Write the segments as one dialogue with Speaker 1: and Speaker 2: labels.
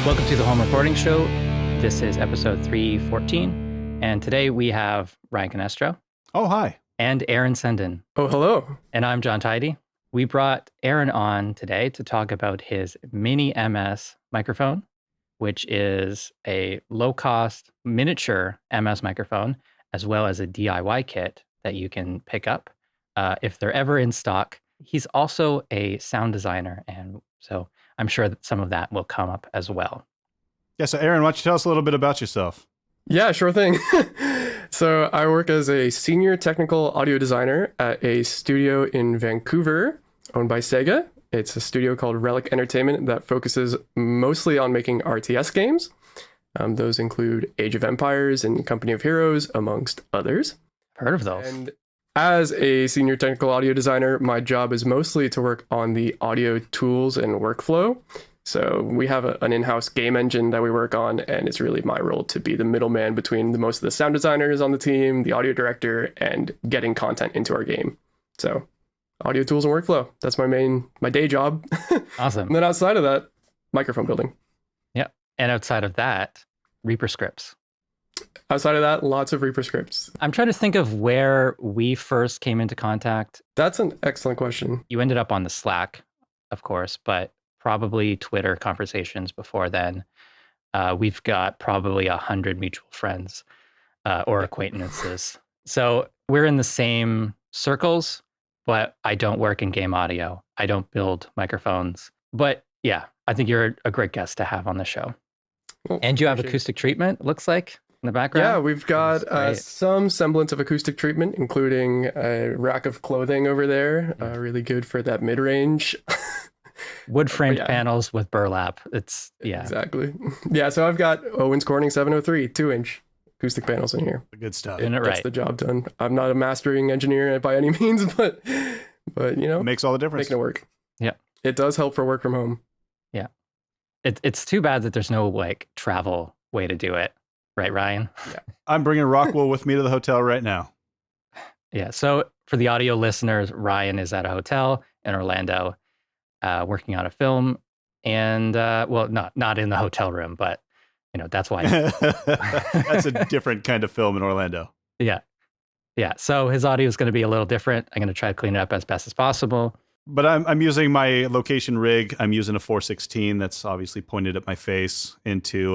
Speaker 1: Welcome to the Home Recording Show. This is episode 314, and today we have Ryan Canestro.
Speaker 2: Oh, hi.
Speaker 1: And Aaron Cendan.
Speaker 3: Oh, hello.
Speaker 1: And I'm John Tidey. We brought Aaron on today to talk about his Mini MS microphone, which is a low-cost miniature MS microphone, as well as a DIY kit that you can pick up if they're ever in stock. He's also a sound designer, and so I'm sure that some of that will come up as well.
Speaker 2: Yeah, so Aaron, why don't you tell us a little bit about yourself?
Speaker 3: Yeah, sure thing. So I work as a senior technical audio designer at a studio in Vancouver owned by Sega. It's a studio called Relic Entertainment that focuses mostly on making RTS games. Those include Age of Empires and Company of Heroes, amongst others.
Speaker 1: Heard of those.
Speaker 3: And as a senior technical audio designer, my job is mostly to work on the audio tools and workflow. So we have an in-house game engine that we work on, and it's really my role to be the middleman between most of the sound designers on the team, the audio director, and getting content into our game. So audio tools and workflow, that's my day job.
Speaker 1: Awesome.
Speaker 3: And then outside of that, microphone building.
Speaker 1: Yeah. And outside of that, ReaScripts.
Speaker 3: Outside of that, lots of ReaScripts.
Speaker 1: I'm trying to think of where we first came into contact.
Speaker 3: That's an excellent question.
Speaker 1: You ended up on the Slack, of course, but probably Twitter conversations before then. We've got probably 100 mutual friends or acquaintances. So we're in the same circles, but I don't work in game audio. I don't build microphones. But yeah, I think you're a great guest to have on the show.
Speaker 3: Well,
Speaker 1: and you have acoustic treatment, looks like, in the background.
Speaker 3: Yeah, we've got some semblance of acoustic treatment, including a rack of clothing over there. Really good for that mid-range.
Speaker 1: Wood framed panels with burlap. It's
Speaker 3: Exactly. Yeah, so I've got Owens Corning 703 2-inch acoustic panels in here.
Speaker 2: Good stuff.
Speaker 1: Doing it right.
Speaker 3: Gets the job done. I'm not a mastering engineer by any means, but you know,
Speaker 2: It makes all the difference.
Speaker 3: making it work.
Speaker 1: Yeah.
Speaker 3: It does help for work from home.
Speaker 1: Yeah. It's too bad that there's no like travel way to do it. Right, Ryan?
Speaker 3: Yeah.
Speaker 2: I'm bringing Rockwell with me to the hotel right now.
Speaker 1: Yeah. So for the audio listeners, Ryan is at a hotel in Orlando, working on a film, and well, not in the hotel room, but you know that's why.
Speaker 2: That's a different kind of film in Orlando.
Speaker 1: Yeah. So his audio is going to be a little different. I'm going to try to clean it up as best as possible.
Speaker 2: But I'm using my location rig. I'm using a 416 that's obviously pointed at my face into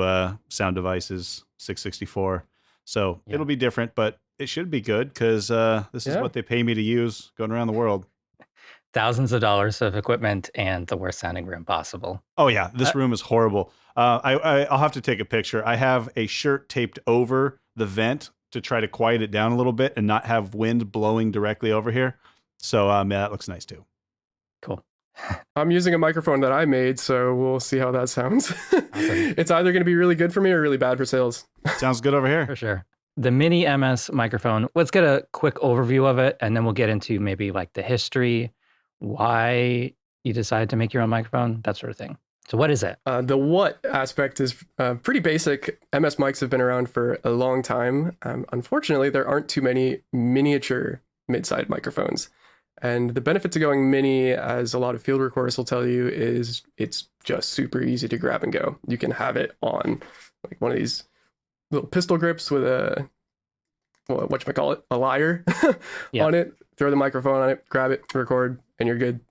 Speaker 2: sound devices 664. So it'll be different, but it should be good because this is what they pay me to use going around the world.
Speaker 1: Thousands of dollars of equipment and the worst sounding room possible.
Speaker 2: Oh yeah, this room is horrible. I'll have to take a picture. I have a shirt taped over the vent to try to quiet it down a little bit and not have wind blowing directly over here. So yeah, that looks nice too.
Speaker 1: Cool.
Speaker 3: I'm using a microphone that I made, so we'll see how that sounds.
Speaker 1: Awesome.
Speaker 3: It's either going to be really good for me or really bad for sales.
Speaker 2: Sounds good over here.
Speaker 1: For sure. The Mini MS microphone, let's get a quick overview of it, and then we'll get into maybe like the history, why you decided to make your own microphone, that sort of thing. So what is it?
Speaker 3: The what aspect is pretty basic. MS mics have been around for a long time. Unfortunately, there aren't too many miniature mid-side microphones. And the benefit to going mini, as a lot of field recorders will tell you, is it's just super easy to grab and go. You can have it on like one of these little pistol grips with a, a lyre on it, throw the microphone on it, grab it, record, and you're good.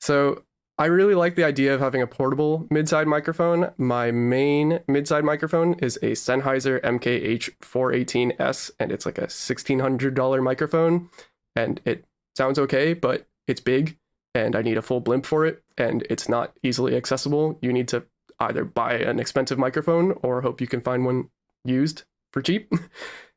Speaker 3: So I really like the idea of having a portable mid-side microphone. My main mid-side microphone is a Sennheiser MKH418S, and it's like a $1,600 microphone, and it sounds okay, but it's big, and I need a full blimp for it, and it's not easily accessible. You need to either buy an expensive microphone or hope you can find one used for cheap.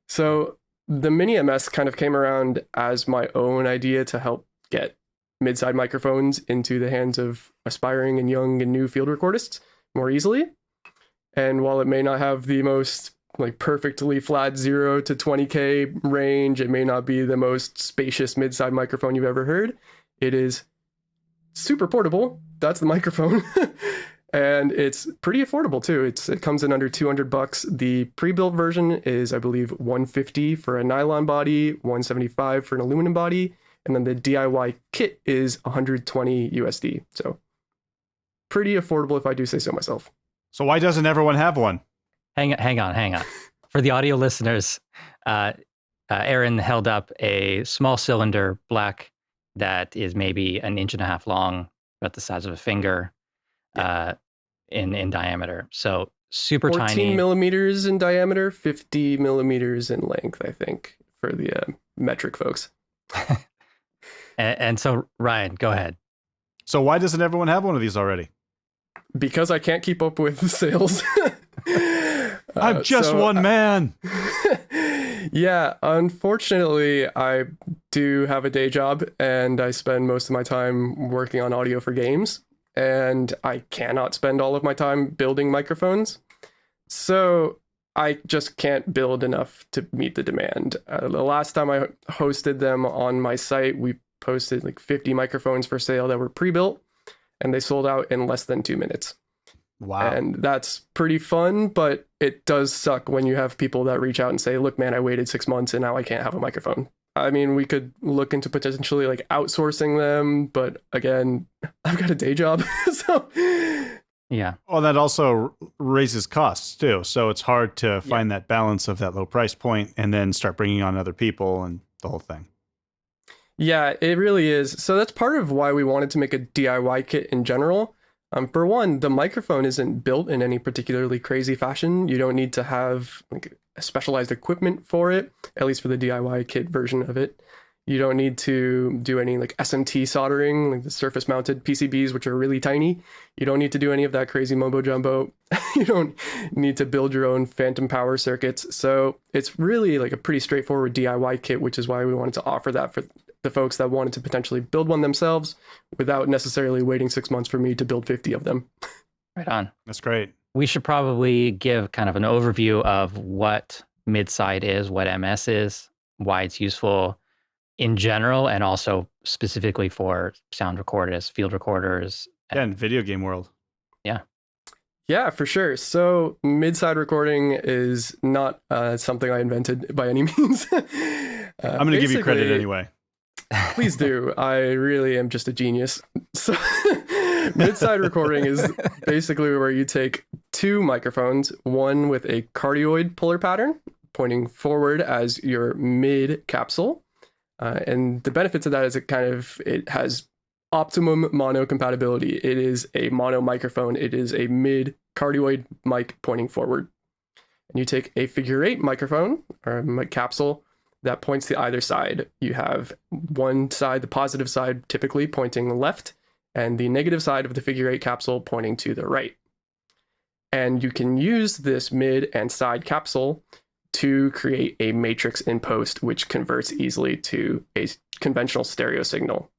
Speaker 3: So the Mini MS kind of came around as my own idea to help get mid-side microphones into the hands of aspiring and young and new field recordists more easily. And while it may not have the most like perfectly flat 0 to 20K range, it may not be the most spacious mid-side microphone you've ever heard. It is super portable. That's the microphone. And it's pretty affordable too. It comes in under $200. The pre-built version is, I believe, $150 for a nylon body, $175 for an aluminum body, and then the DIY kit is $120 USD. So pretty affordable if I do say so myself.
Speaker 2: So why doesn't everyone have one?
Speaker 1: Hang on. For the audio listeners, Aaron held up a small cylinder, black, that is maybe 1.5 inches long, about the size of a finger, in diameter. So super
Speaker 3: 14
Speaker 1: tiny.
Speaker 3: millimeters in diameter, 50 millimeters in length, I think, for the metric folks.
Speaker 1: and so, Ryan, go ahead.
Speaker 2: So why doesn't everyone have one of these already?
Speaker 3: Because I can't keep up with the sales.
Speaker 2: I'm just one man.
Speaker 3: Yeah, unfortunately, I do have a day job and I spend most of my time working on audio for games, and I cannot spend all of my time building microphones. So I just can't build enough to meet the demand. The last time I hosted them on my site, we posted like 50 microphones for sale that were pre-built, and they sold out in less than 2 minutes.
Speaker 2: Wow.
Speaker 3: And that's pretty fun, but it does suck when you have people that reach out and say, look, man, I waited 6 months and now I can't have a microphone. I mean, we could look into potentially like outsourcing them, but again, I've got a day job. So
Speaker 1: Yeah.
Speaker 2: Well, that also raises costs too. So it's hard to find that balance of that low price point and then start bringing on other people and the whole thing.
Speaker 3: yeah, it really is. So that's part of why we wanted to make a DIY kit in general. For one, the microphone isn't built in any particularly crazy fashion. You don't need to have like specialized equipment for it, at least for the DIY kit version of it. You don't need to do any like SMT soldering, like the surface mounted PCBs, which are really tiny. You don't need to do any of that crazy mumbo jumbo. You don't need to build your own phantom power circuits. So it's really like a pretty straightforward DIY kit, which is why we wanted to offer that for the folks that wanted to potentially build one themselves without necessarily waiting 6 months for me to build 50 of them.
Speaker 1: Right on.
Speaker 2: That's great.
Speaker 1: We should probably give kind of an overview of what mid-side is, what MS is, why it's useful in general, and also specifically for sound recorders, field recorders.
Speaker 2: Yeah, in video game world.
Speaker 3: Yeah, for sure. So mid-side recording is not something I invented by any means.
Speaker 2: I'm going to give you credit anyway.
Speaker 3: Please do. I really am just a genius. So mid-side recording is basically where you take two microphones, one with a cardioid puller pattern pointing forward as your mid capsule. And the benefits of that is it has optimum mono compatibility. It is a mono microphone. It is a mid cardioid mic pointing forward. And you take a figure 8 microphone or a capsule that points to either side. You have one side, the positive side, typically pointing left, and the negative side of the figure 8 capsule pointing to the right. And you can use this mid and side capsule to create a matrix in post, which converts easily to a conventional stereo signal.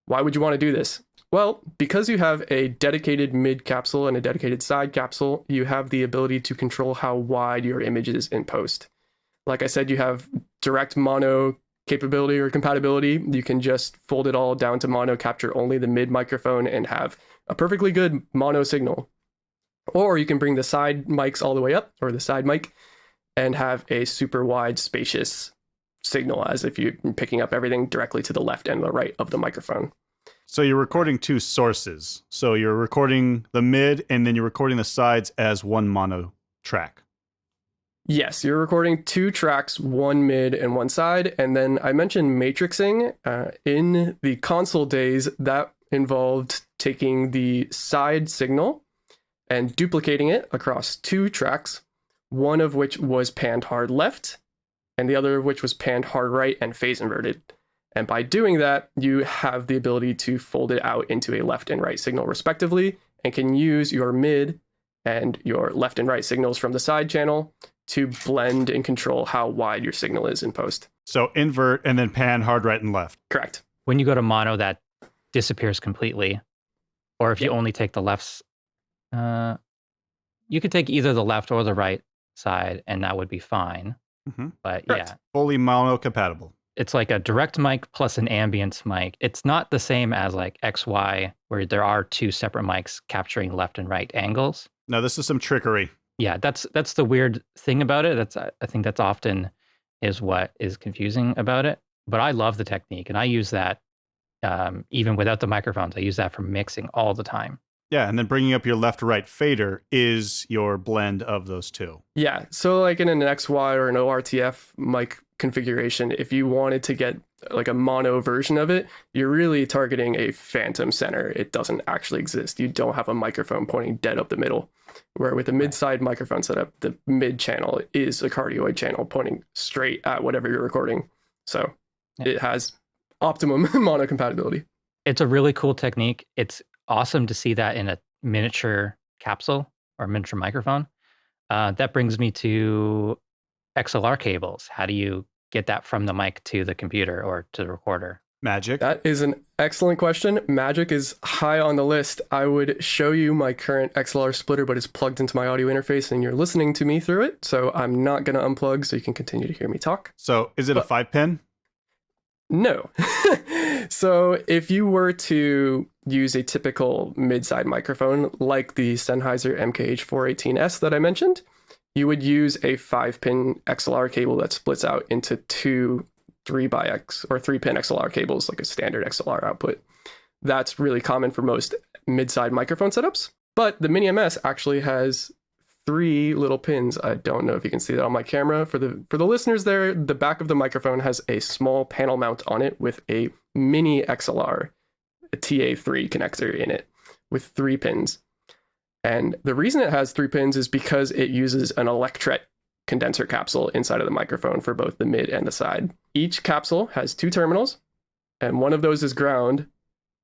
Speaker 3: Why would you want to do this? Well, because you have a dedicated mid capsule and a dedicated side capsule, you have the ability to control how wide your image is in post. Like I said, you have direct mono capability or compatibility. You can just fold it all down to mono, capture only the mid microphone, and have a perfectly good mono signal. Or you can bring the side mics all the way up, or the side mic, and have a super wide, spacious signal, as if you're picking up everything directly to the left and the right of the microphone.
Speaker 2: So you're recording two sources. So you're recording the mid and then you're recording the sides as one mono track.
Speaker 3: Yes, you're recording two tracks, one mid and one side. And then I mentioned matrixing. In the console days, that involved taking the side signal and duplicating it across two tracks, one of which was panned hard left, and the other of which was panned hard right and phase inverted. And by doing that, you have the ability to fold it out into a left and right signal respectively, and can use your mid and your left and right signals from the side channel to blend and control how wide your signal is in post.
Speaker 2: So invert and then pan hard right and left.
Speaker 3: Correct.
Speaker 1: When you go to mono, that disappears completely. Or if you only take the left, you could take either the left or the right side, and that would be fine.
Speaker 2: Mm-hmm.
Speaker 1: But
Speaker 2: Correct.
Speaker 1: yeah,
Speaker 2: Fully mono compatible.
Speaker 1: it's like a direct mic plus an ambient mic. It's not the same as like XY, where there are two separate mics capturing left and right angles.
Speaker 2: No, this is some trickery.
Speaker 1: Yeah, that's the weird thing about it. I think that's often is what is confusing about it. But I love the technique, and I use that even without the microphones. I use that for mixing all the time.
Speaker 2: Yeah, and then bringing up your left-to-right fader is your blend of those two.
Speaker 3: Yeah, so like in an XY or an ORTF mic configuration, if you wanted to get like a mono version of it, you're really targeting a phantom center. It doesn't actually exist. You don't have a microphone pointing dead up the middle. Where with a mid-side microphone setup, the mid channel is a cardioid channel pointing straight at whatever you're recording. So it has optimum mono compatibility.
Speaker 1: It's a really cool technique. It's awesome to see that in a miniature capsule or miniature microphone. That brings me to XLR cables. How do you get that from the mic to the computer or to the recorder?
Speaker 2: Magic.
Speaker 3: That is an excellent question. Magic is high on the list. I would show you my current XLR splitter, but it's plugged into my audio interface and you're listening to me through it. So I'm not going to unplug so you can continue to hear me talk.
Speaker 2: So is it a 5-pin?
Speaker 3: No. So if you were to use a typical mid-side microphone like the Sennheiser MKH418S that I mentioned, you would use a 5-pin XLR cable that splits out into two 3x or 3-pin XLR cables, like a standard XLR output. That's really common for most mid-side microphone setups. But the Mini MS actually has 3 little pins. I don't know if you can see that on my camera. For the listeners there, the back of the microphone has a small panel mount on it with a mini XLR, a TA3 connector in it with 3 pins. And the reason it has 3 pins is because it uses an electret condenser capsule inside of the microphone for both the mid and the side. Each capsule has 2 terminals, and one of those is ground.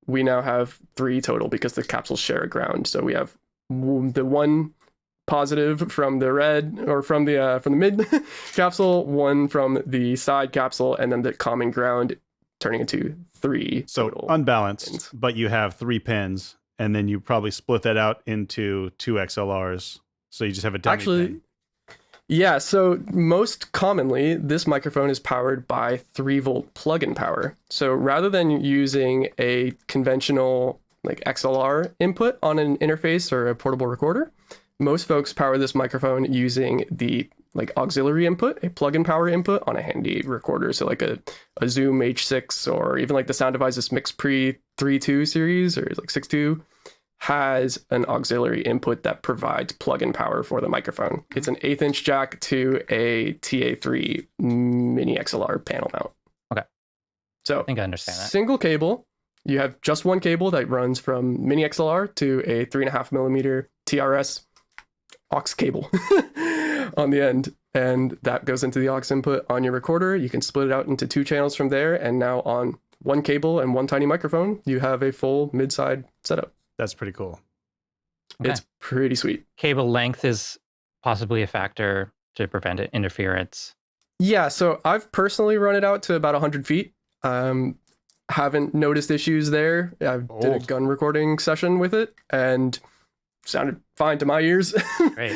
Speaker 3: We now have 3 total because the capsules share a ground. So we have the one positive from the red or from the mid capsule, one from the side capsule, and then the common ground turning into 3
Speaker 2: so
Speaker 3: total
Speaker 2: unbalanced
Speaker 3: pins.
Speaker 2: But you have 3 pins, and then you probably split that out into 2 XLRs, so you just have a dummy pin.
Speaker 3: Yeah, so most commonly this microphone is powered by 3-volt plug-in power. So rather than using a conventional like XLR input on an interface or a portable recorder, most folks power this microphone using the like auxiliary input, a plug-in power input on a handy recorder. So like a Zoom H6 or even like the Sound Devices MixPre 3.2 series or like 6.2 has an auxiliary input that provides plug-in power for the microphone. It's an 1/8" jack to a TA3 mini XLR panel mount.
Speaker 1: Okay.
Speaker 3: So
Speaker 1: I think I understand that.
Speaker 3: Single cable. You have just one cable that runs from mini XLR to a 3.5mm TRS aux cable on the end, and that goes into the aux input on your recorder. You can split it out into 2 channels from there, and now on one cable and one tiny microphone, you have a full mid-side setup.
Speaker 2: That's pretty cool.
Speaker 1: Okay.
Speaker 3: It's pretty sweet.
Speaker 1: Cable length is possibly a factor to prevent interference.
Speaker 3: Yeah, so I've personally run it out to about 100 feet. Haven't noticed issues there. I did a gun recording session with it and sounded fine to my ears.
Speaker 1: Great.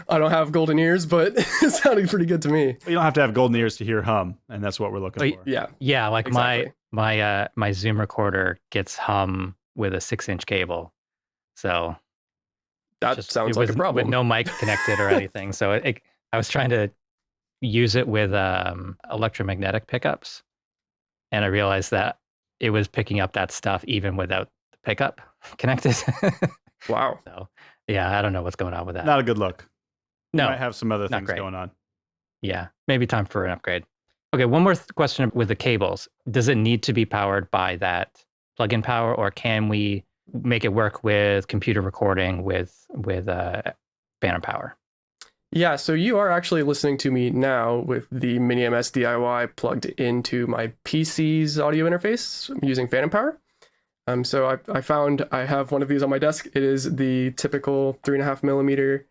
Speaker 3: I don't have golden ears, but it sounded pretty good to me.
Speaker 2: You don't have to have golden ears to hear hum, and that's what we're looking for.
Speaker 3: Yeah.
Speaker 1: Yeah, like
Speaker 3: exactly.
Speaker 1: my Zoom recorder gets hum with a 6-inch cable. So
Speaker 3: that sounds like a problem.
Speaker 1: With no mic connected or anything. So I was trying to use it with electromagnetic pickups, and I realized that it was picking up that stuff even without the pickup connected.
Speaker 3: Wow.
Speaker 1: So yeah, I don't know what's going on with that.
Speaker 2: Not a good look.
Speaker 1: No,
Speaker 2: you might have some other things
Speaker 1: great.
Speaker 2: going on.
Speaker 1: Yeah, maybe time for an upgrade. Okay, one more question with the cables. Does it need to be powered by that plug-in power, or can we make it work with computer recording with phantom power?
Speaker 3: Yeah, so you are actually listening to me now with the Mini MS DIY plugged into my PC's audio interface using phantom power. So I found I have one of these on my desk. It is the typical 3.5mm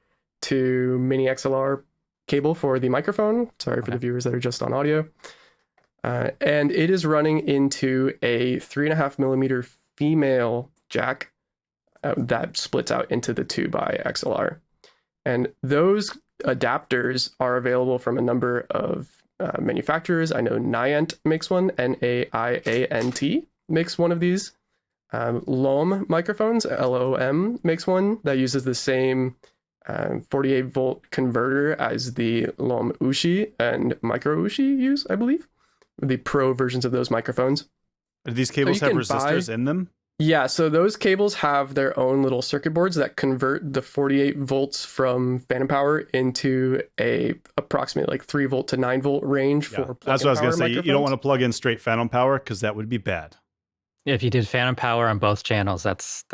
Speaker 3: to mini XLR cable for the microphone. Sorry for the viewers that are just on audio. And it is running into a 3.5mm female jack that splits out into the 2x XLR. And those adapters are available from a number of manufacturers. I know Niant makes one, Naiant makes one of these. LOM microphones, LOM makes one that uses the same 48-volt converter as the LOM Ushi and Micro Ushi use, I believe. The pro versions of those microphones.
Speaker 2: Do these cables have resistors in them?
Speaker 3: Yeah, so those cables have their own little circuit boards that convert the 48 volts from phantom power into a approximately like 3 volt to 9 volt range for
Speaker 2: That's what I was going to say. You don't want to plug in straight phantom power because that would be bad.
Speaker 1: If you did phantom power on both channels, that's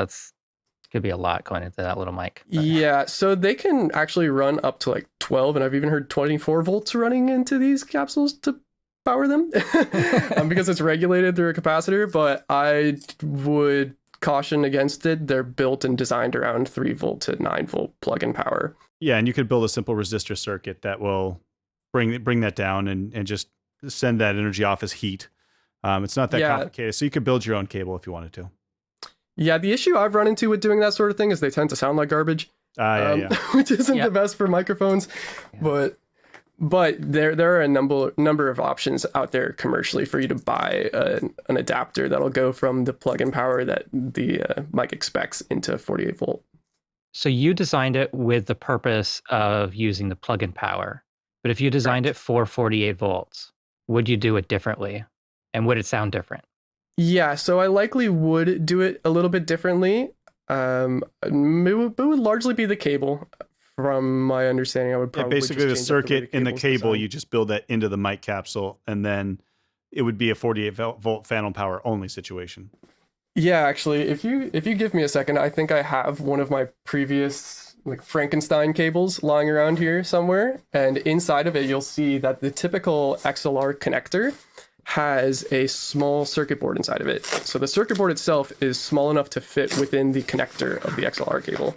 Speaker 1: could be a lot going into that little mic. But.
Speaker 3: Yeah, so they can actually run up to like 12, and I've even heard 24 volts running into these capsules to power them because it's regulated through a capacitor, but I would caution against it. They're built and designed around 3 volt to 9 volt plug-in power.
Speaker 2: Yeah, and you could build a simple resistor circuit that will bring that down and just send that energy off as heat. It's not that complicated, so you could build your own cable if you wanted to.
Speaker 3: Yeah, the issue I've run into with doing that sort of thing is they tend to sound like garbage, which isn't the best for microphones, but there are a number of options out there commercially for you to buy an adapter that'll go from the plug-in power that the mic expects into 48 volt.
Speaker 1: So you designed it with the purpose of using the plug-in power, but if you designed it for 48 volts, would you do it differently? And would it sound different?
Speaker 3: Yeah, so I likely would do it a little bit differently. It would largely be the cable. From my understanding, I would probably
Speaker 2: basically the circuit in the cable, you just build that into the mic capsule, and then it would be a 48 volt phantom power only situation.
Speaker 3: Yeah, actually, if you give me a second, I think I have one of my previous like Frankenstein cables lying around here somewhere, and inside of it, you'll see that the typical XLR connector has a small circuit board inside of it. So the circuit board itself is small enough to fit within the connector of the XLR cable.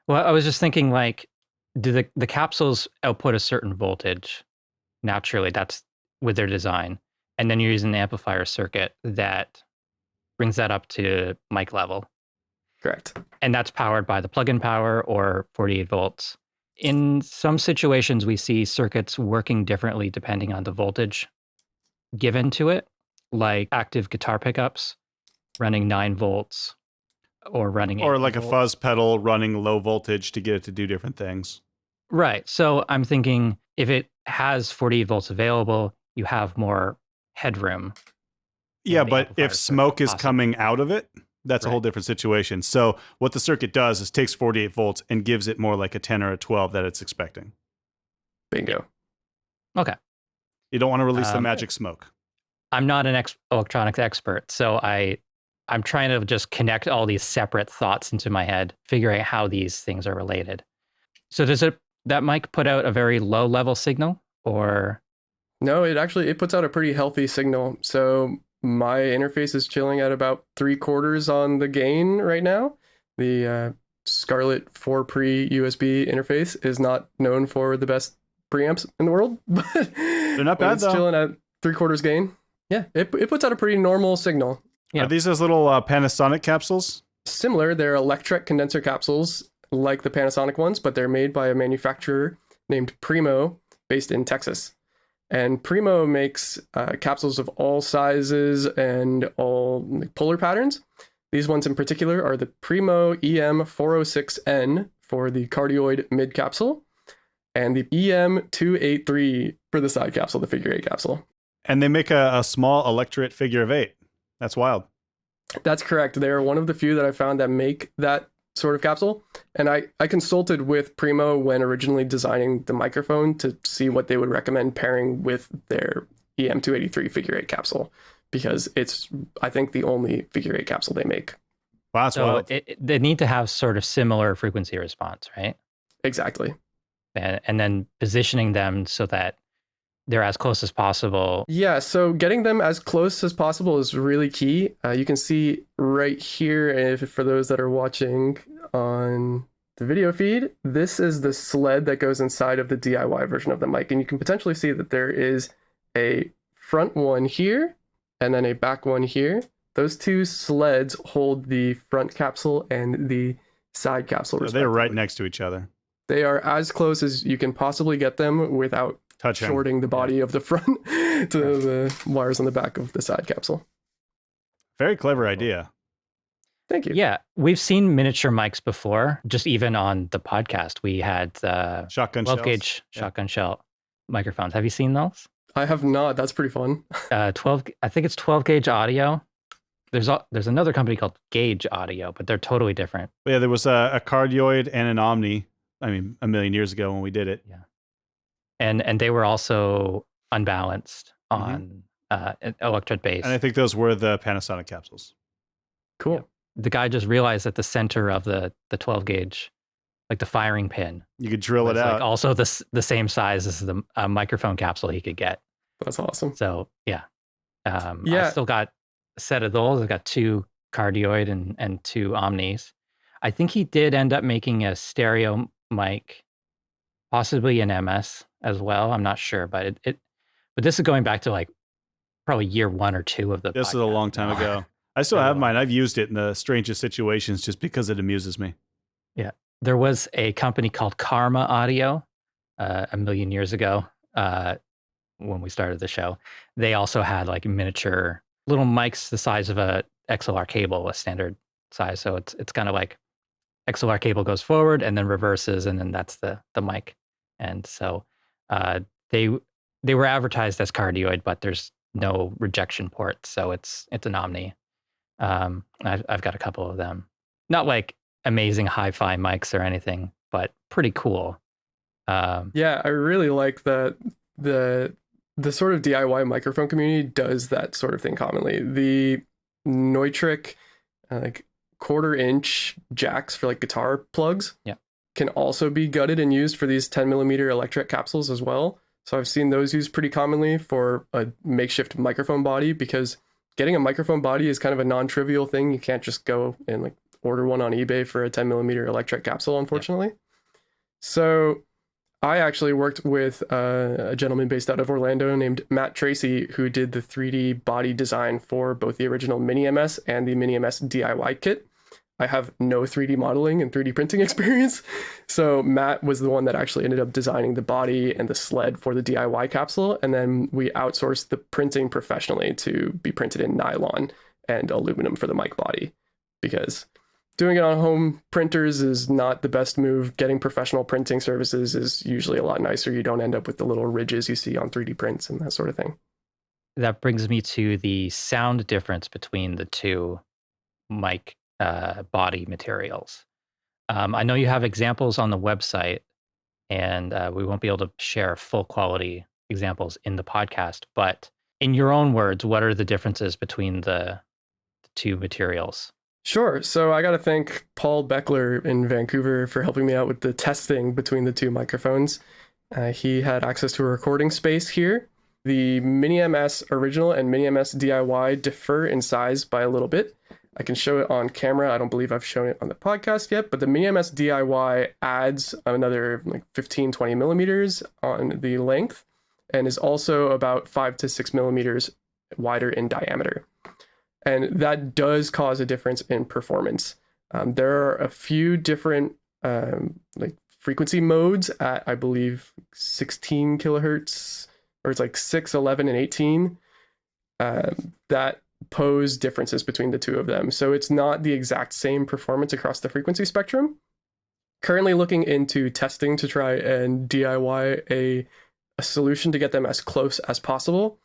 Speaker 1: Well, I was just thinking, like, do the capsules output a certain voltage naturally? That's with their design. And then you're using the amplifier circuit that brings that up to mic level.
Speaker 3: Correct.
Speaker 1: And that's powered by the plug-in power or 48 volts. In some situations, we see circuits working differently depending on the voltage given to it, like active guitar pickups running 9 volts or running 8
Speaker 2: or like
Speaker 1: volts.
Speaker 2: A fuzz pedal running low voltage to get it to do different things.
Speaker 1: Right. So I'm thinking if it has 48 volts available, you have more headroom.
Speaker 2: Yeah, but if smoke is coming out of it, that's a whole different situation. So what the circuit does is takes 48 volts and gives it more like a 10 or a 12 that it's expecting.
Speaker 3: Bingo.
Speaker 1: Okay.
Speaker 2: You don't want to release the magic smoke.
Speaker 1: I'm not an electronics expert, so I'm trying to just connect all these separate thoughts into my head, figuring out how these things are related. So does that mic put out a very low level signal, or?
Speaker 3: No, it puts out a pretty healthy signal. So my interface is chilling at about 3/4 on the gain right now. The Scarlett 4 Pre USB interface is not known for the best preamps in the world, but
Speaker 2: they're not bad.
Speaker 3: It's chilling at 3/4 gain. Yeah, it puts out a pretty normal signal.
Speaker 2: Yeah. Are these those little Panasonic capsules?
Speaker 3: Similar, they're electret condenser capsules like the Panasonic ones, but they're made by a manufacturer named Primo, based in Texas. And Primo makes capsules of all sizes and all polar patterns. These ones in particular are the Primo EM406N for the cardioid mid capsule, and the EM283 for the side capsule, the figure 8 capsule.
Speaker 2: And they make a small electret figure of 8. That's wild.
Speaker 3: That's correct. They're one of the few that I found that make that sort of capsule. And I consulted with Primo when originally designing the microphone to see what they would recommend pairing with their EM283 figure 8 capsule, because it's, I think, the only figure 8 capsule they make.
Speaker 2: Wow, that's wild.
Speaker 1: They need to have sort of similar frequency response, right?
Speaker 3: Exactly.
Speaker 1: And then positioning them so that they're as close as possible.
Speaker 3: Yeah, so getting them as close as possible is really key. You can see right here, if for those that are watching on the video feed, this is the sled that goes inside of the DIY version of the mic. And you can potentially see that there is a front one here and then a back one here. Those two sleds hold the front capsule and the side capsule.
Speaker 2: So they're right next to each other.
Speaker 3: They are as close as you can possibly get them without shorting the body of the front to the wires on the back of the side capsule.
Speaker 2: Very clever idea.
Speaker 3: Thank you.
Speaker 1: Yeah, we've seen miniature mics before. Just even on the podcast, we had 12 gauge shotgun shell microphones. Have you seen those?
Speaker 3: I have not. That's pretty fun.
Speaker 1: 12. I think it's 12 gauge audio, there's another company called Gauge Audio, but they're totally different.
Speaker 2: But yeah, there was a cardioid and an Omni. I mean, a million years ago when we did it.
Speaker 1: Yeah, and they were also unbalanced on an electret base.
Speaker 2: And I think those were the Panasonic capsules.
Speaker 3: Cool.
Speaker 1: Yeah. The guy just realized that the center of the 12 gauge, like the firing pin,
Speaker 2: You could drill
Speaker 1: was
Speaker 2: it out.
Speaker 1: like also the same size as the microphone capsule he could get.
Speaker 3: That's awesome.
Speaker 1: So yeah,
Speaker 3: Yeah.
Speaker 1: I still got a set of those. I got 2 cardioid and 2 omnis. I think he did end up making a stereo mic, possibly an MS as well. I'm not sure, but but this is going back to like probably year 1 or 2 of the.
Speaker 2: This is a long time ago. I still have mine. I've used it in the strangest situations just because it amuses me.
Speaker 1: Yeah, there was a company called Karma Audio a million years ago when we started the show. They also had like miniature little mics the size of a XLR cable, a standard size. So it's kind of like XLR cable goes forward and then reverses, and then that's the mic. And so they were advertised as cardioid, but there's no rejection port, so it's an Omni. I've got a couple of them. Not like amazing hi-fi mics or anything, but pretty cool.
Speaker 3: Yeah, I really like that the sort of DIY microphone community does that sort of thing commonly. The Neutrik like 1/4 inch jacks for like guitar plugs can also be gutted and used for these 10mm electret capsules as well. So I've seen those used pretty commonly for a makeshift microphone body, because getting a microphone body is kind of a non-trivial thing. You can't just go and like order one on eBay for a 10mm electret capsule, unfortunately. So I actually worked with a gentleman based out of Orlando named Matt Tracy, who did the 3D body design for both the original Mini MS and the Mini MS DIY kit. I have no 3D modeling and 3D printing experience. So Matt was the one that actually ended up designing the body and the sled for the DIY capsule. And then we outsourced the printing professionally to be printed in nylon and aluminum for the mic body, because doing it on home printers is not the best move. Getting professional printing services is usually a lot nicer. You don't end up with the little ridges you see on 3D prints and that sort of thing.
Speaker 1: That brings me to the sound difference between the 2 mic body materials. I know you have examples on the website, and we won't be able to share full quality examples in the podcast, but in your own words, what are the differences between the 2 materials?
Speaker 3: Sure. So I got to thank Paul Beckler in Vancouver for helping me out with the testing between the 2 microphones. He had access to a recording space here. The Mini MS original and Mini MS DIY differ in size by a little bit. I can show it on camera. I don't believe I've shown it on the podcast yet, but the Mini MS DIY adds another like 15-20 millimeters on the length and is also about 5 to 6 millimeters wider in diameter. And that does cause a difference in performance. There are a few different like frequency modes at, I believe, 16 kilohertz, or it's like 6, 11, and 18 that pose differences between the 2 of them. So it's not the exact same performance across the frequency spectrum. Currently looking into testing to try and DIY a solution to get them as close as possible.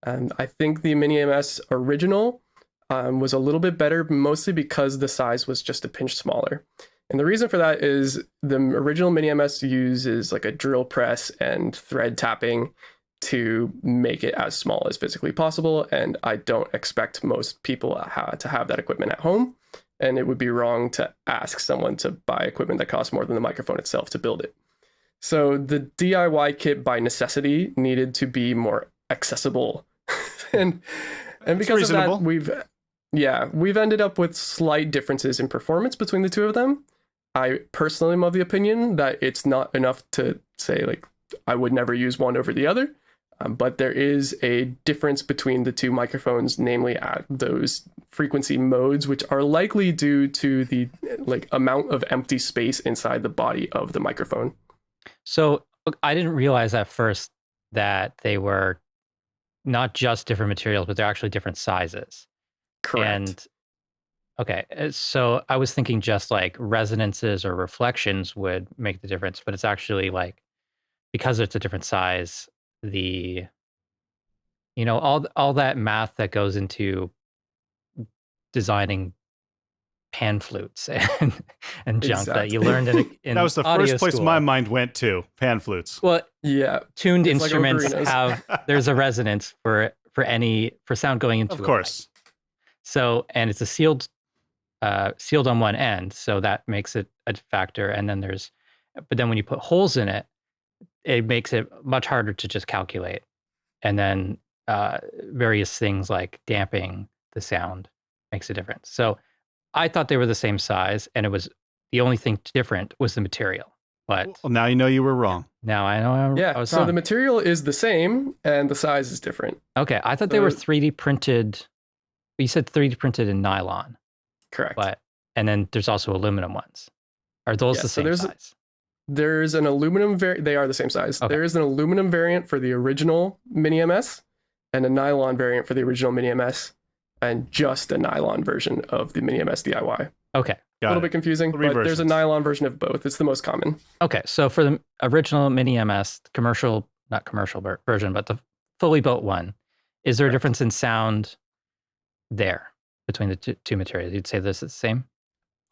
Speaker 3: And I think the Mini MS original was a little bit better, mostly because the size was just a pinch smaller. And the reason for that is the original Mini MS uses like a drill press and thread tapping to make it as small as physically possible. And I don't expect most people to have that equipment at home. And it would be wrong to ask someone to buy equipment that costs more than the microphone itself to build it. So the DIY kit by necessity needed to be more accessible. and because of that, we've ended up with slight differences in performance between the 2 of them. I personally am of the opinion that it's not enough to say like I would never use one over the other. But there is a difference between the 2 microphones, namely at those frequency modes, which are likely due to the like amount of empty space inside the body of the microphone.
Speaker 1: So I didn't realize at first that they were not just different materials, but they're actually different sizes.
Speaker 3: Correct.
Speaker 1: And okay, so I was thinking just like resonances or reflections would make the difference, but it's actually like, because it's a different size, all that math that goes into designing pan flutes and junk that you
Speaker 3: Exactly.
Speaker 1: learned in
Speaker 2: That was the
Speaker 1: audio
Speaker 2: first place
Speaker 1: school.
Speaker 2: my mind went to, pan flutes.
Speaker 1: Well,
Speaker 3: Yeah.
Speaker 1: tuned
Speaker 3: It's like
Speaker 1: instruments
Speaker 3: ocarinas.
Speaker 1: there's a resonance for sound going into
Speaker 2: Of
Speaker 1: a
Speaker 2: course.
Speaker 1: mic. So, and it's a sealed on one end, so that makes it a factor. And then but then when you put holes in it, it makes it much harder to just calculate. And then various things like damping the sound makes a difference. So I thought they were the same size, and the only thing different was the material. But
Speaker 2: Well, now you know you were wrong.
Speaker 1: now I know I was
Speaker 3: So
Speaker 1: wrong.
Speaker 3: the material is the same and the size is different.
Speaker 1: Okay, I thought they were 3D printed. You said 3D printed in nylon,
Speaker 3: Correct.
Speaker 1: and then there's also aluminum ones. Are those
Speaker 3: Yeah,
Speaker 1: the
Speaker 3: so
Speaker 1: same size?
Speaker 3: There's an aluminum they are the same size.
Speaker 1: Okay.
Speaker 3: There is an aluminum variant for the original Mini MS and a nylon variant for the original Mini MS and just a nylon version of the Mini MS DIY.
Speaker 1: Okay.
Speaker 3: A little bit confusing,
Speaker 2: Three
Speaker 3: but there's a
Speaker 2: versions.
Speaker 3: nylon version of both. It's the most common.
Speaker 1: Okay, so for the original Mini MS, not commercial version, but the fully built one, is there a difference in sound there between the two materials? You'd say this is the same?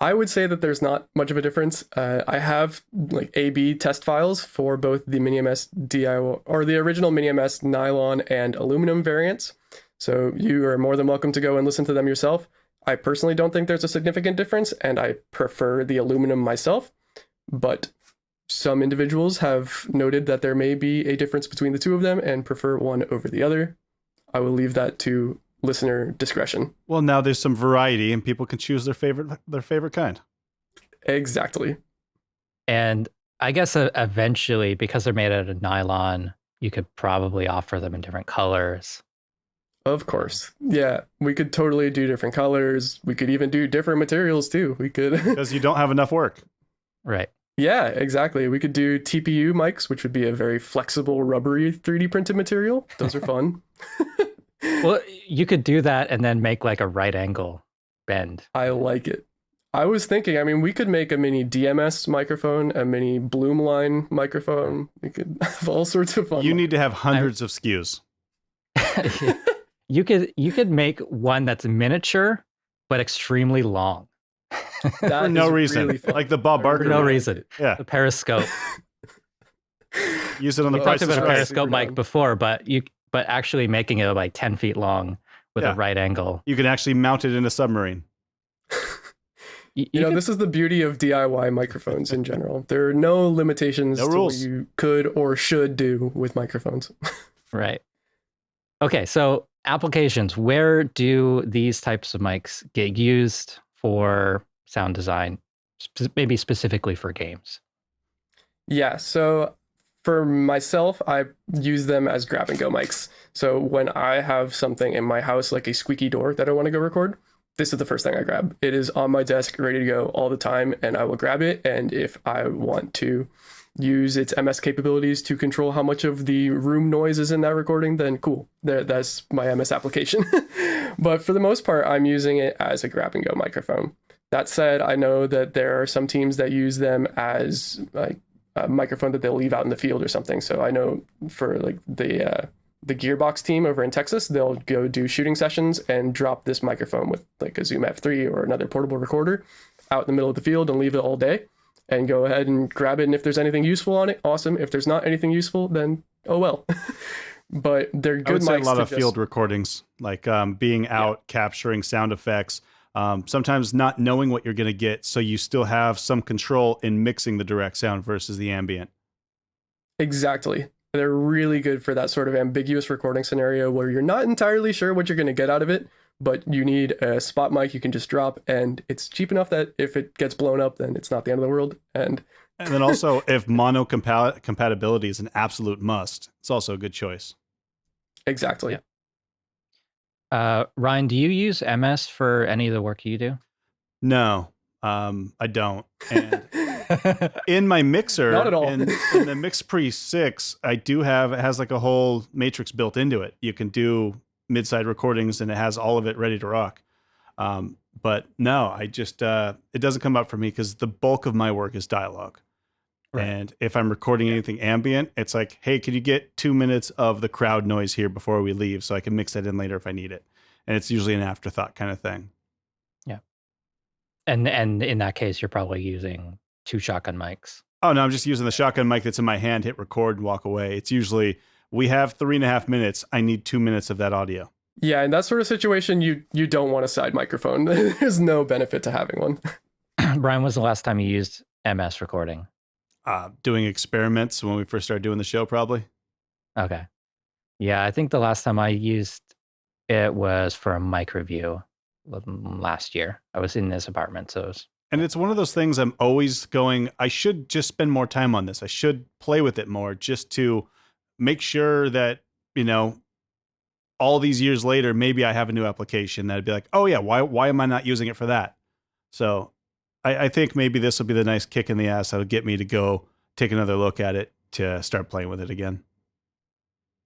Speaker 3: I would say that there's not much of a difference. I have like A/B test files for both the Mini MS DIY or the original Mini MS nylon and aluminum variants. So you are more than welcome to go and listen to them yourself. I personally don't think there's a significant difference, and I prefer the aluminum myself. But some individuals have noted that there may be a difference between the two of them and prefer one over the other. I will leave that to listener discretion.
Speaker 2: Well, now there's some variety, and people can choose their favorite kind.
Speaker 3: Exactly.
Speaker 1: And I guess eventually, because they're made out of nylon, you could probably offer them in different colors.
Speaker 3: Of course. Yeah, we could totally do different colors. We could even do different materials too. We could.
Speaker 2: Because you don't have enough work.
Speaker 1: Right.
Speaker 3: Yeah, exactly. We could do TPU mics, which would be a very flexible, rubbery 3D printed material. Those are fun.
Speaker 1: Well, you could do that and then make like a right angle bend.
Speaker 3: I like it. I was thinking, I mean, we could make a mini DMS microphone, a mini Bloomline microphone. We could have all sorts of fun.
Speaker 2: You need to have hundreds of SKUs.
Speaker 1: You could make one that's miniature but extremely long.
Speaker 3: That
Speaker 2: For no
Speaker 3: is
Speaker 2: reason.
Speaker 3: really fun.
Speaker 2: Like the Bob Barker.
Speaker 1: For no
Speaker 2: one.
Speaker 1: reason.
Speaker 2: Yeah.
Speaker 1: The periscope.
Speaker 2: Use it on the
Speaker 3: We
Speaker 2: Price
Speaker 1: Talked
Speaker 2: is
Speaker 1: about a
Speaker 2: Right.
Speaker 1: periscope
Speaker 3: Super
Speaker 1: mic
Speaker 3: dumb.
Speaker 1: before, but actually making it like 10 feet long with
Speaker 2: Yeah.
Speaker 1: a right angle.
Speaker 2: You can actually mount it in a submarine.
Speaker 1: You
Speaker 3: You know,
Speaker 1: could-
Speaker 3: this is the beauty of DIY microphones in general. There are no limitations
Speaker 2: No
Speaker 3: to
Speaker 2: rules.
Speaker 3: what you could or should do with microphones.
Speaker 1: Right. Okay, so applications. Where do these types of mics get used for sound design, maybe specifically for games?
Speaker 3: Yeah, so for myself, I use them as grab and go mics. So when I have something in my house, like a squeaky door that I want to go record, this is the first thing I grab. It is on my desk, ready to go all the time, and I will grab it. And if I want to use its MS capabilities to control how much of the room noise is in that recording, then cool. That's my MS application. But for the most part, I'm using it as a grab and go microphone. That said, I know that there are some teams that use them as like a microphone that they'll leave out in the field or something. So I know for like the Gearbox team over in Texas, they'll go do shooting sessions and drop this microphone with like a Zoom F3 or another portable recorder out in the middle of the field and leave it all day and go ahead and grab it. And if there's anything useful on it, awesome. If there's not anything useful, then oh well. But they're good
Speaker 2: I would say a
Speaker 3: mics
Speaker 2: lot
Speaker 3: to
Speaker 2: of
Speaker 3: just-
Speaker 2: field recordings, like being out, capturing sound effects, sometimes not knowing what you're going to get. So you still have some control in mixing the direct sound versus the ambient.
Speaker 3: Exactly. They're really good for that sort of ambiguous recording scenario where you're not entirely sure what you're going to get out of it, but you need a spot mic you can just drop, and it's cheap enough that if it gets blown up, then it's not the end of the world. And
Speaker 2: then also, if mono compatibility is an absolute must, it's also a good choice.
Speaker 3: exactly.
Speaker 1: Yeah. Ryan, do you use MS for any of the work you do?
Speaker 2: No, I don't. And in my mixer,
Speaker 3: Not at all.
Speaker 2: in the Mix Pre 6, it has like a whole matrix built into it. You can do mid-side recordings and it has all of it ready to rock. But no, I just, it doesn't come up for me because the bulk of my work is dialogue.
Speaker 1: Right.
Speaker 2: And if I'm recording anything ambient, it's like, hey, can you get 2 minutes of the crowd noise here before we leave so I can mix that in later if I need it? And it's usually an afterthought kind of thing.
Speaker 1: And in that case, you're probably using 2 shotgun mics.
Speaker 2: Oh, no, I'm just using the shotgun mic that's in my hand, hit record, and walk away. It's usually, we have 3.5 minutes. I need 2 minutes of that audio.
Speaker 3: Yeah, in that sort of situation, you don't want a side microphone. There's no benefit to having one.
Speaker 1: Brian, was the last time you used MS recording?
Speaker 2: Doing experiments when we first started doing the show, probably.
Speaker 1: Okay. Yeah, I think the last time I used it was for a mic review last year. I was in this apartment, so it was...
Speaker 2: And it's one of those things I'm always going, I should just spend more time on this. I should play with it more just to make sure that, all these years later, maybe I have a new application that'd be like, oh yeah, why am I not using it for that? So I think maybe this will be the nice kick in the ass that'll get me to go take another look at it to start playing with it again.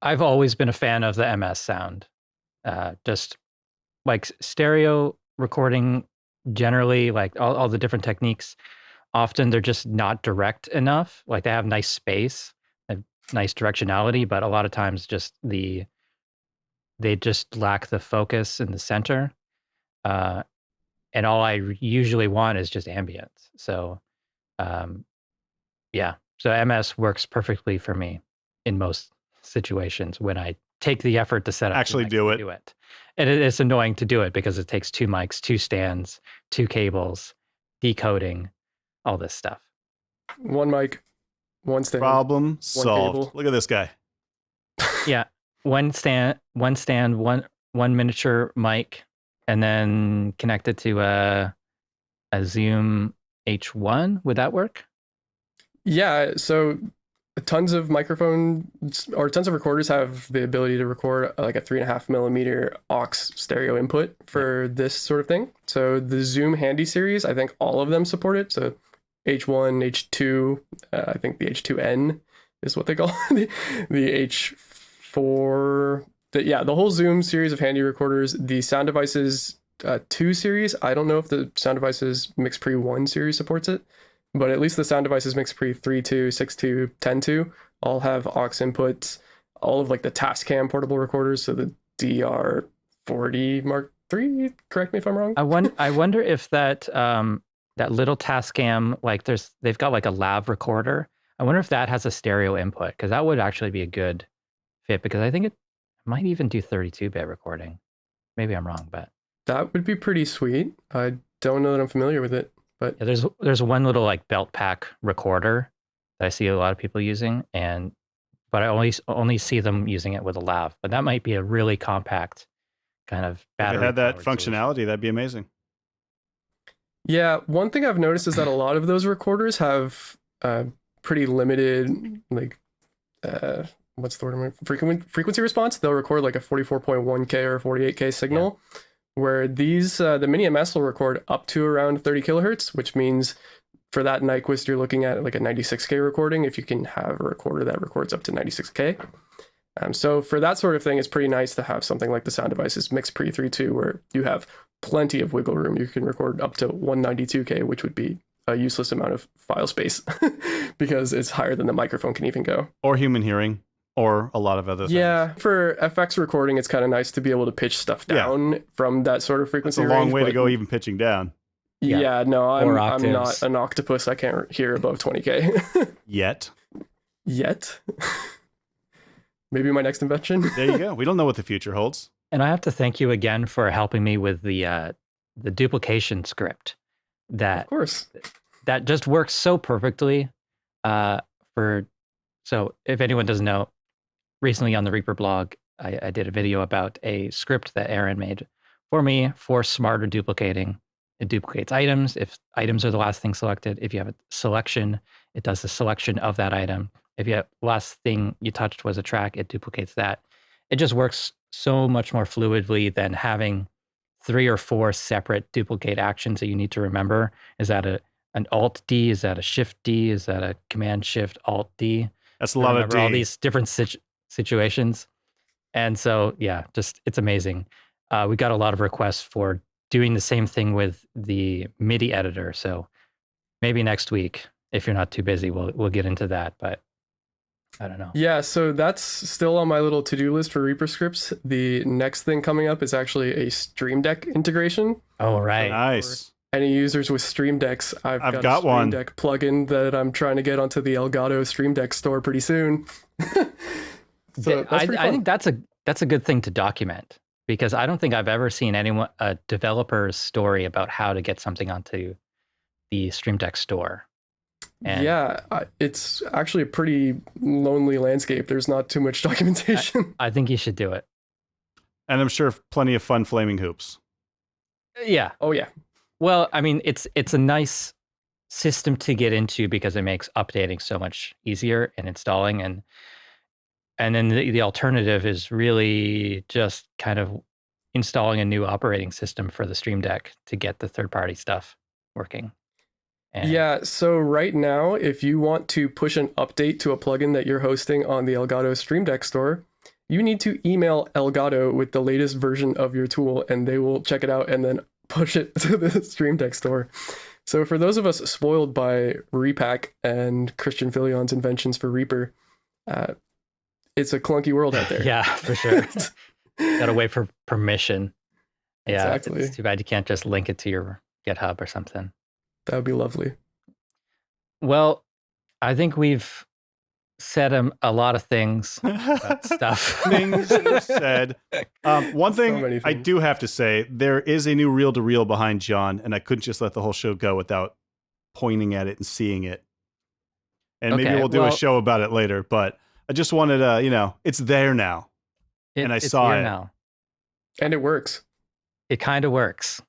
Speaker 1: I've always been a fan of the MS sound. Just like stereo recording generally, like all the different techniques, often they're just not direct enough. Like they have nice space, nice directionality, but a lot of times they just lack the focus in the center. And all I usually want is just ambience. So, yeah. So MS works perfectly for me in most situations when I take the effort to set up.
Speaker 2: Actually do it.
Speaker 1: And it's annoying to do it because it takes 2 mics, 2 stands, 2 cables, decoding, all this stuff.
Speaker 3: 1 mic, 1 stand.
Speaker 2: Problem solved.
Speaker 3: Cable.
Speaker 2: Look at this guy.
Speaker 1: Yeah. One stand, one miniature mic, and then connect it to a Zoom H1. Would that work?
Speaker 3: Yeah, so tons of microphones or tons of recorders have the ability to record like a 3.5 millimeter aux stereo input for this sort of thing. So the Zoom Handy series, I think all of them support it. So H1, H2, I think the H2N is what they call it. the H4. The whole Zoom series of Handy recorders. The Sound Devices 2 series, I don't know if the Sound Devices Mix Pre 1 series supports it, but at least the Sound Devices Mix Pre 3.2, 6.2, 10.2 all have aux inputs. All of like the Tascam portable recorders, so the DR40 Mark III, correct me if I'm wrong.
Speaker 1: I wonder if that that little Tascam, like they've got like a lav recorder. I wonder if that has a stereo input, because that would actually be a good fit, because I think it might even do 32-bit recording. Maybe I'm wrong, but
Speaker 3: that would be pretty sweet. I don't know that I'm familiar with it, but
Speaker 1: yeah, there's one little like belt pack recorder that I see a lot of people using, but I only see them using it with a lav. But that might be a really compact kind of battery.
Speaker 2: If it had that functionality,
Speaker 1: solution.
Speaker 2: that'd be amazing.
Speaker 3: Yeah, one thing I've noticed is that a lot of those recorders have pretty limited, like, what's the word? Frequency response. They'll record like a 44.1K or 48K signal, where these, the Mini MS will record up to around 30 kilohertz, which means for that Nyquist, you're looking at like a 96K recording if you can have a recorder that records up to 96K. So for that sort of thing, it's pretty nice to have something like the Sound Devices Mix Pre 3.2, where you have plenty of wiggle room. You can record up to 192K, which would be a useless amount of file space because it's higher than the microphone can even go.
Speaker 2: Or human hearing, or a lot of other things.
Speaker 3: Yeah, for FX recording, it's kind of nice to be able to pitch stuff down from that sort of frequency range.
Speaker 2: It's a long way to go even pitching down.
Speaker 3: Yeah, no, I'm not an octopus. I can't hear above 20K.
Speaker 2: Yet.
Speaker 3: Maybe my next invention.
Speaker 2: There you go. We don't know what the future holds.
Speaker 1: And I have to thank you again for helping me with the duplication script. Of
Speaker 3: course.
Speaker 1: That just works so perfectly. So if anyone doesn't know, recently on the Reaper blog, I did a video about a script that Aaron made for me for smarter duplicating. It duplicates items if items are the last thing selected. If you have a selection, it does the selection of that item. If you have last thing you touched was a track, it duplicates that. It just works so much more fluidly than having 3 or 4 separate duplicate actions that you need to remember. Is that an Alt D? Is that a Shift D? Is that a Command Shift Alt D?
Speaker 2: That's a lot of D.
Speaker 1: All these different situations. And so, yeah, just it's amazing. We got a lot of requests for doing the same thing with the MIDI editor. So maybe next week, if you're not too busy, we'll get into that. But I don't know.
Speaker 3: Yeah, so that's still on my little to-do list for Reaper scripts. The next thing coming up is actually a Stream Deck integration.
Speaker 1: Oh, right.
Speaker 2: Nice.
Speaker 3: any users with Stream Decks, I've got a Stream
Speaker 2: one.
Speaker 3: Deck plugin that I'm trying to get onto the Elgato Stream Deck store pretty soon. So that's pretty fun.
Speaker 1: I think that's a good thing to document, because I don't think I've ever seen a developer's story about how to get something onto the Stream Deck store. And
Speaker 3: yeah, it's actually a pretty lonely landscape. There's not too much documentation.
Speaker 1: I think you should do it.
Speaker 2: And I'm sure plenty of fun flaming hoops.
Speaker 1: Yeah.
Speaker 3: Oh yeah.
Speaker 1: Well, I mean, it's a nice system to get into because it makes updating so much easier and installing, and then the alternative is really just kind of installing a new operating system for the Stream Deck to get the third-party stuff working. And
Speaker 3: yeah, so right now, if you want to push an update to a plugin that you're hosting on the Elgato Stream Deck store, you need to email Elgato with the latest version of your tool, and they will check it out and then push it to the Stream Deck store. So for those of us spoiled by Repack and Christian Filion's inventions for Reaper, it's a clunky world out there.
Speaker 1: Yeah, for sure. Gotta wait for permission. Yeah,
Speaker 3: Exactly.
Speaker 1: It's too bad you can't just link it to your GitHub or something.
Speaker 3: That would be lovely.
Speaker 1: Well, I think we've said a lot of things about stuff.
Speaker 2: Things said. One thing
Speaker 3: many
Speaker 2: I
Speaker 3: things.
Speaker 2: do have to say, there is a new reel-to-reel behind John, and I couldn't just let the whole show go without pointing at it and seeing it. And maybe
Speaker 1: Okay,
Speaker 2: we'll do a
Speaker 1: well-
Speaker 2: show about it later, but I just wanted to, it's there now. And I
Speaker 1: It's
Speaker 2: saw
Speaker 1: here
Speaker 2: it.
Speaker 1: now.
Speaker 3: And it works.
Speaker 1: It kind of works.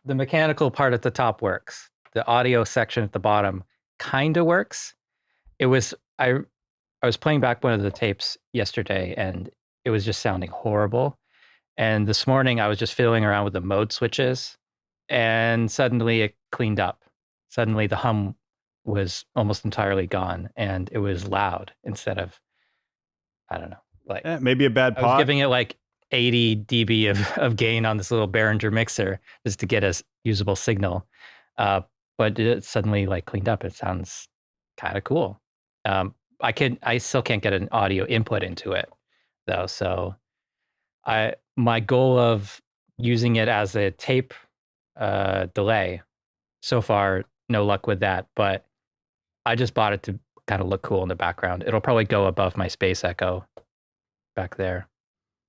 Speaker 1: The mechanical part at the top works. The audio section at the bottom kind of works. It was I was playing back one of the tapes yesterday, and it was just sounding horrible. And this morning I was just fiddling around with the mode switches, and suddenly it cleaned up. Suddenly the hum was almost entirely gone, and it was loud instead of, I don't know, like
Speaker 2: Maybe a bad
Speaker 1: I was
Speaker 2: pot.
Speaker 1: giving it like 80 dB of gain on this little Behringer mixer just to get a usable signal. But it suddenly like cleaned up. It sounds kind of cool. I still can't get an audio input into it though. So my goal of using it as a tape delay, so far, no luck with that, but I just bought it to kind of look cool in the background. It'll probably go above my Space Echo back there.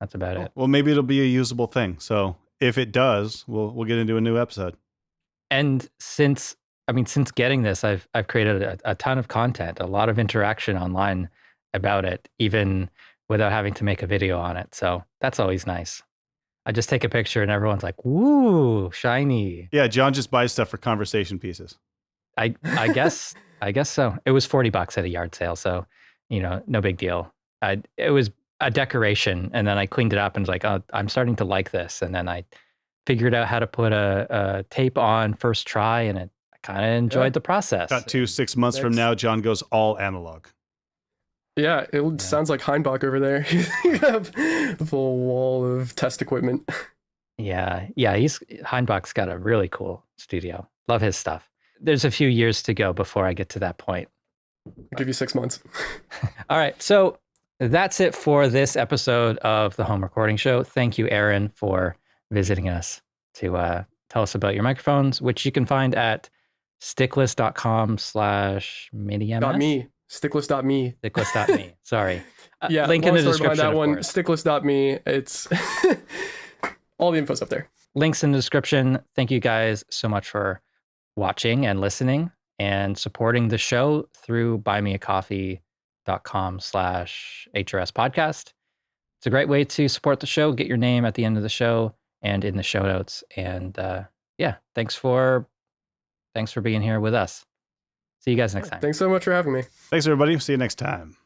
Speaker 1: That's about it.
Speaker 2: Well, maybe it'll be a usable thing. So if it does, we'll get into a new episode.
Speaker 1: And since getting this, I've created a ton of content, a lot of interaction online about it, even without having to make a video on it. So that's always nice. I just take a picture and everyone's like, "Woo, shiny."
Speaker 2: Yeah, John just buys stuff for conversation pieces.
Speaker 1: I guess so. It was $40 at a yard sale, so no big deal. It was a decoration, and then I cleaned it up and was like, "Oh, I'm starting to like this." And then I figured out how to put a tape on first try, and I kind of enjoyed the process.
Speaker 2: Got to 6 months from now, John goes all analog.
Speaker 3: Yeah, it sounds like Heinbach over there. You have a full wall of test equipment.
Speaker 1: Yeah, Heinbach's got a really cool studio. Love his stuff. There's a few years to go before I get to that point.
Speaker 3: I'll give you 6 months.
Speaker 1: All right, so that's it for this episode of the Home Recording Show. Thank you, Aaron, for visiting us to tell us about your microphones, which you can find at stickless.com/minims.
Speaker 3: .me. Stickless.me.
Speaker 1: Stickless.me. Sorry.
Speaker 3: Yeah,
Speaker 1: link in the
Speaker 3: long story behind
Speaker 1: description.
Speaker 3: that
Speaker 1: Of
Speaker 3: one.
Speaker 1: course.
Speaker 3: Stickless.me. It's all the info's up there.
Speaker 1: Links in the description. Thank you guys so much for watching and listening and supporting the show through buymeacoffee.com/HRS podcast. It's a great way to support the show. Get your name at the end of the show and in the show notes. And thanks for being here with us. See you guys next time.
Speaker 3: Thanks so much for having me.
Speaker 2: Thanks, everybody. See you next time.